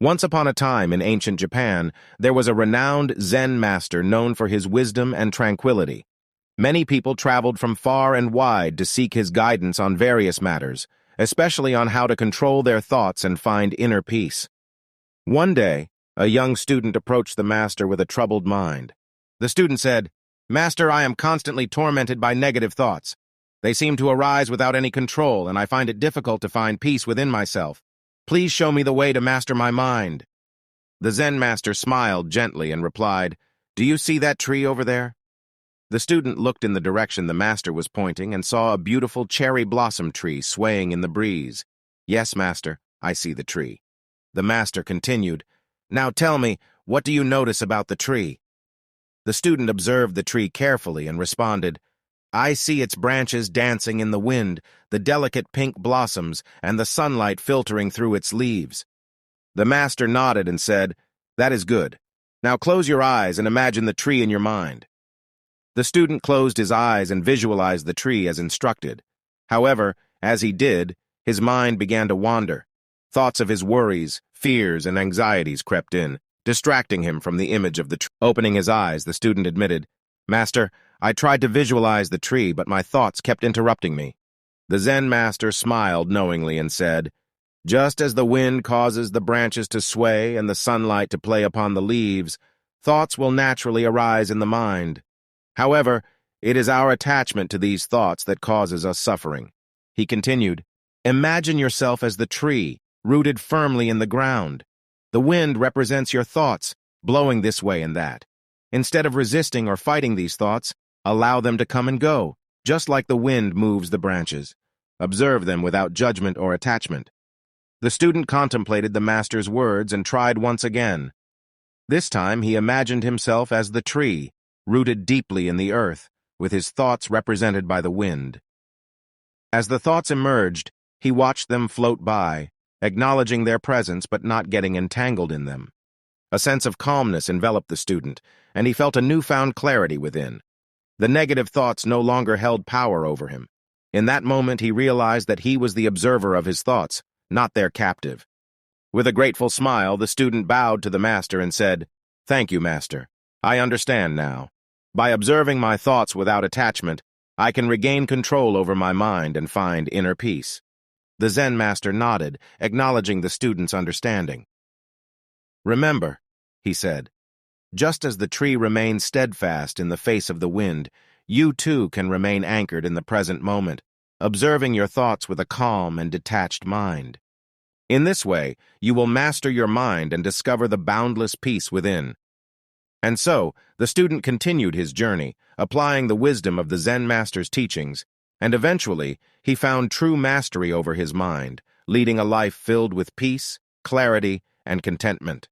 Once upon a time in ancient Japan, there was a renowned Zen master known for his wisdom and tranquility. Many people traveled from far and wide to seek his guidance on various matters, especially on how to control their thoughts and find inner peace. One day, a young student approached the master with a troubled mind. The student said, "Master, I am constantly tormented by negative thoughts. They seem to arise without any control, and I find it difficult to find peace within myself. Please show me the way to master my mind." The Zen master smiled gently and replied, "Do you see that tree over there?" The student looked in the direction the master was pointing and saw a beautiful cherry blossom tree swaying in the breeze. "Yes, master, I see the tree." The master continued, "Now tell me, what do you notice about the tree?" The student observed the tree carefully and responded, "I see its branches dancing in the wind, the delicate pink blossoms, and the sunlight filtering through its leaves." The master nodded and said, "That is good. Now close your eyes and imagine the tree in your mind." The student closed his eyes and visualized the tree as instructed. However, as he did, his mind began to wander. Thoughts of his worries, fears, and anxieties crept in, distracting him from the image of the tree. Opening his eyes, the student admitted, "Master, I tried to visualize the tree, but my thoughts kept interrupting me." The Zen master smiled knowingly and said, "Just as the wind causes the branches to sway and the sunlight to play upon the leaves, thoughts will naturally arise in the mind. However, it is our attachment to these thoughts that causes us suffering." He continued, "Imagine yourself as the tree, rooted firmly in the ground. The wind represents your thoughts, blowing this way and that. Instead of resisting or fighting these thoughts, allow them to come and go, just like the wind moves the branches. Observe them without judgment or attachment." The student contemplated the master's words and tried once again. This time he imagined himself as the tree, rooted deeply in the earth, with his thoughts represented by the wind. As the thoughts emerged, he watched them float by, acknowledging their presence but not getting entangled in them. A sense of calmness enveloped the student, and he felt a newfound clarity within. The negative thoughts no longer held power over him. In that moment he realized that he was the observer of his thoughts, not their captive. With a grateful smile, the student bowed to the master and said, "Thank you, master. I understand now. By observing my thoughts without attachment, I can regain control over my mind and find inner peace." The Zen master nodded, acknowledging the student's understanding. "Remember," he said, "just as the tree remains steadfast in the face of the wind, you too can remain anchored in the present moment, observing your thoughts with a calm and detached mind. In this way, you will master your mind and discover the boundless peace within." And so, the student continued his journey, applying the wisdom of the Zen master's teachings, and eventually, he found true mastery over his mind, leading a life filled with peace, clarity, and contentment.